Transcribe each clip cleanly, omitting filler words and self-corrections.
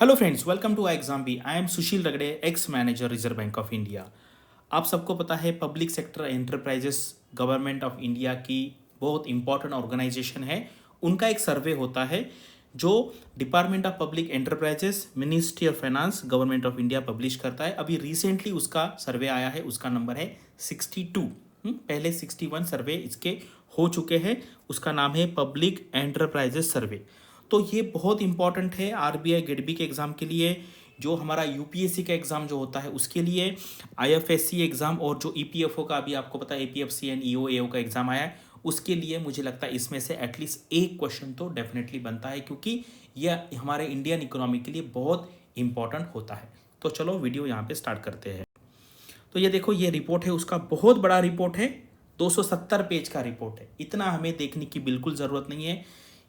Hello friends, welcome to exam B. I am Sushil Ragade, ex manager Reserve Bank of India. आप सबको पता है public sector enterprises government of India की बहुत important organisation है। उनका एक सर्वे होता है जो department of public enterprises, ministry of finance, government of India publish करता है। अभी रिसेंटली उसका सर्वे आया है, उसका नंबर है 62। पहले 61 सर्वे इसके हो चुके हैं। उसका नाम है पब्लिक एंटरप्राइजेस सर्वे। तो ये बहुत इंपॉर्टेंट है आरबीआई गेडबी के एग्ज़ाम के लिए, जो हमारा यूपीएससी का एग्ज़ाम जो होता है उसके लिए, आईएफएससी एग्ज़ाम, और जो ईपीएफओ का अभी आपको पता है एपीएफसी एंड ईओएओ का एग्ज़ाम आया है उसके लिए मुझे लगता है इसमें से एटलीस्ट एक क्वेश्चन तो डेफिनेटली बनता है, क्योंकि यह हमारे इंडियन इकोनॉमी के लिए बहुत इंपॉर्टेंट होता है। तो चलो वीडियो यहाँ पे स्टार्ट करते हैं। तो ये देखो, ये रिपोर्ट है, उसका बहुत बड़ा रिपोर्ट है, 270 पेज का रिपोर्ट है। इतना हमें देखने की बिल्कुल ज़रूरत नहीं है।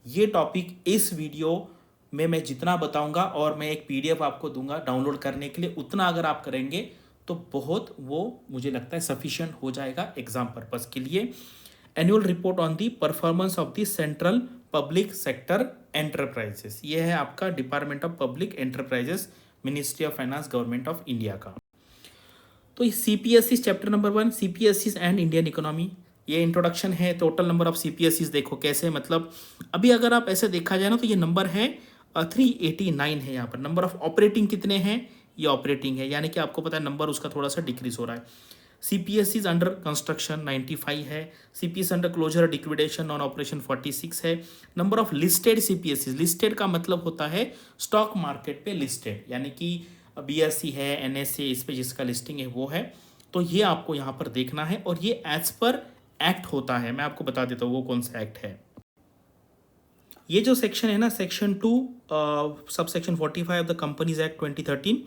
ये टॉपिक इस वीडियो में मैं जितना बताऊंगा, और मैं एक पीडीएफ आपको दूंगा डाउनलोड करने के लिए, उतना अगर आप करेंगे तो बहुत वो मुझे लगता है सफिशिएंट हो जाएगा एग्जाम पर्पस के लिए। Annual report on the performance of the central public sector enterprises, ये है आपका department of public enterprises, ministry of finance, government of India का। तो CPSC chapter number 1, CPSC and Indian economy, ये इंट्रोडक्शन है। Total number of CPSC देखो कैसे, मतलब अभी अगर आप ऐसे देखा जाए ना तो ये नंबर है 389 है। यहाँ पर नंबर ऑफ ऑपरेटिंग कितने हैं, ये ऑपरेटिंग है, यानी कि आपको पता है नंबर उसका थोड़ा सा डिक्रीज हो रहा है। सीपीएससी अंडर कंस्ट्रक्शन 95 है। CPSC under closure liquidation on operation 46 है। Number of listed CPSC, listed का मतलब होता है स्टॉक मार्केट पे लिस्टेड, यानी कि बीएससी है, एनएससी, इस पे जिसका लिस्टिंग है वो है। तो ये आपको यहाँ पर देखना है, और ये एज पर एक्ट होता है। मैं आपको बता देता हूँ वो कौन सा एक्ट है। ये जो सेक्शन है ना, section 2 sub section 45 of the companies act 2013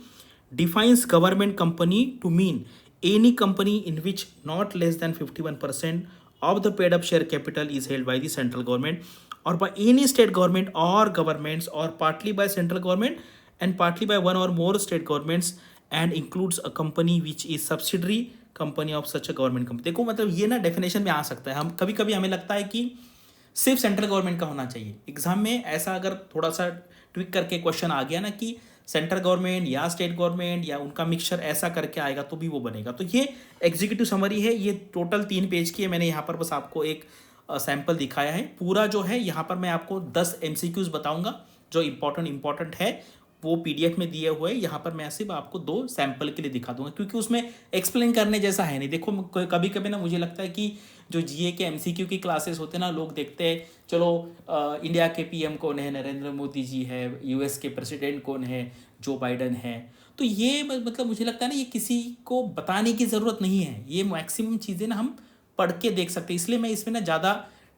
defines government company to mean any company in which not less than 51% of the paid up share capital is held by the central government or by any state government or governments, or partly by central government and partly by one or more state governments, and includes a company which is subsidiary company of such a government company। देखो मतलब ये ना definition में आ सकता है। हम कभी कभी हमें लगता है कि सिर्फ सेंट्रल गवर्नमेंट का होना चाहिए। एग्जाम में ऐसा अगर थोड़ा सा ट्विक करके क्वेश्चन आ गया ना कि सेंट्रल गवर्नमेंट या स्टेट गवर्नमेंट या उनका मिक्सचर ऐसा करके आएगा तो भी वो बनेगा। तो ये एग्जीक्यूटिव समरी है, ये टोटल 3 पेज की है। मैंने यहाँ पर बस आपको एक सैंपल दिखाया है। पूरा जो है यहाँ पर मैं आपको 10 एमसीक्यूज बताऊंगा जो इंपॉर्टेंट है, वो पीडीएफ में दिए हुए। यहाँ पर मैं सिर्फ आपको 2 सैंपल के लिए दिखा दूंगा, क्योंकि उसमें एक्सप्लेन करने जैसा है नहीं। देखो कभी कभी ना मुझे लगता है कि जो जीए के एमसीक्यू की क्लासेस होते हैं ना, लोग देखते हैं चलो इंडिया के पीएम कौन है, नरेंद्र मोदी जी है, यूएस के प्रेसिडेंट कौन है, जो बाइडन है। तो ये मतलब मुझे लगता है ना, ये किसी को बताने की ज़रूरत नहीं है। ये मैक्सिमम चीज़ें ना हम पढ़ के देख सकते हैं। इसलिए मैं इसमें ना ज़्यादा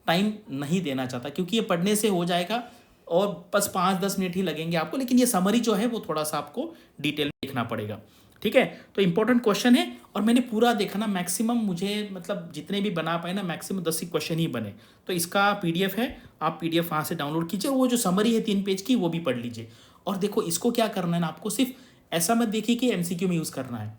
टाइम नहीं देना चाहता, क्योंकि ये पढ़ने से हो जाएगा और बस 5-10 मिनट ही लगेंगे आपको। लेकिन ये समरी जो है वो थोड़ा सा आपको डिटेल में देखना पड़ेगा, ठीक है। तो इंपॉर्टेंट क्वेश्चन है, और मैंने पूरा देखा ना, मैक्सिमम मुझे मतलब जितने भी बना पाए ना, मैक्सिमम 10 ही क्वेश्चन ही बने। तो इसका पीडीएफ है, आप पीडीएफ वहाँ से डाउनलोड कीजिए, वो जो समरी है 3 पेज की वो भी पढ़ लीजिए। और देखो इसको क्या करना है ना, आपको सिर्फ ऐसा मत देखिए कि एमसीक्यू में यूज़ करना है।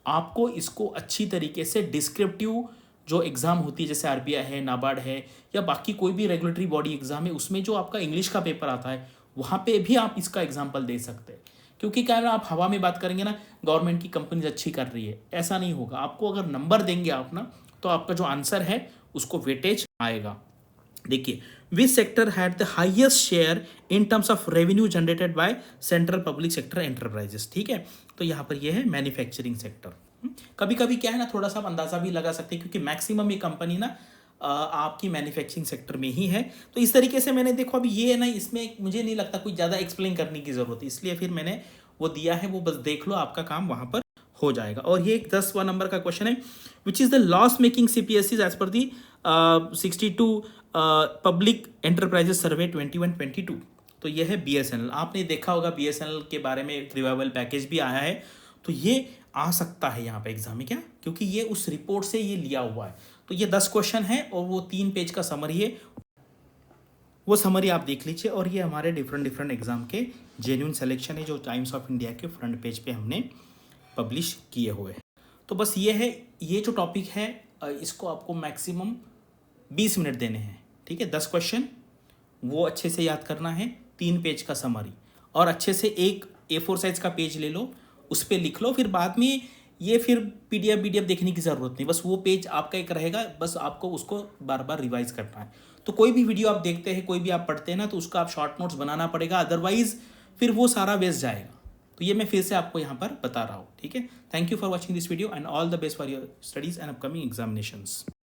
आपको इसको अच्छी तरीके से डिस्क्रिप्टिव जो एग्ज़ाम होती है, जैसे आरबीआई है, नाबार्ड है, या बाकी कोई भी रेगुलेटरी बॉडी एग्ज़ाम है, उसमें जो आपका इंग्लिश का पेपर आता है वहाँ पे भी आप इसका एग्जाम्पल दे सकते हैं। क्योंकि क्या है ना, आप हवा में बात करेंगे ना, गवर्नमेंट की कंपनीज अच्छी कर रही है, ऐसा नहीं होगा। आपको अगर नंबर देंगे आप ना, तो आपका जो आंसर है उसको वेटेज आएगा। देखिए, which sector had the highest share in terms of revenue generated by central public sector enterprises, ठीक है। तो यहाँ पर यह है मैन्युफैक्चरिंग सेक्टर। कभी कभी क्या है ना, थोड़ा सा आप अंदाजा भी लगा सकते हैं, क्योंकि मैक्सिमम ये कंपनी ना आपकी मैन्युफैक्चरिंग सेक्टर में ही है। तो इस तरीके से मैंने देखो, अभी ये है ना, इसमें मुझे नहीं लगता कोई ज़्यादा एक्सप्लेन करने की ज़रूरत है, इसलिए फिर मैंने वो दिया है, वो बस देख लो, आपका काम वहाँ पर हो जाएगा। और ये 10वां नंबर का क्वेश्चन है, which is the loss making CPSC as per the 62 public enterprises सर्वे 21-22। तो ये है बीएसएनएल। आपने देखा होगा बीएसएनएल के बारे में एक रिवाइवल पैकेज भी आया है, तो ये आ सकता है यहाँ पे एग्जाम में, क्या, क्योंकि ये उस रिपोर्ट से ये लिया हुआ है। तो ये 10 क्वेश्चन है और वो 3 पेज का समरी है, वो समरी आप देख लीजिए। और ये हमारे डिफरेंट एग्जाम के जेन्युइन सिलेक्शन है, जो टाइम्स ऑफ इंडिया के फ्रंट पेज पे हमने पब्लिश किए हुए हैं। तो बस ये है, ये जो टॉपिक है इसको आपको मैक्सिमम 20 मिनट देने हैं, ठीक है। 10 क्वेश्चन वो अच्छे से याद करना है, 3 पेज का समरी, और अच्छे से एक A4 साइज का पेज ले लो, उस पर लिख लो, फिर बाद में ये फिर PDF देखने की ज़रूरत नहीं, बस वो पेज आपका एक रहेगा, बस आपको उसको बार बार रिवाइज करना है। तो कोई भी वीडियो आप देखते हैं, कोई भी आप पढ़ते हैं ना, तो उसका आप शॉर्ट नोट्स बनाना पड़ेगा, अदरवाइज फिर वो सारा वेस्ट जाएगा। तो ये मैं फिर से आपको यहाँ पर बता रहा हूँ, ठीक है। Thank you for watching this video and all the best for your studies and upcoming examinations.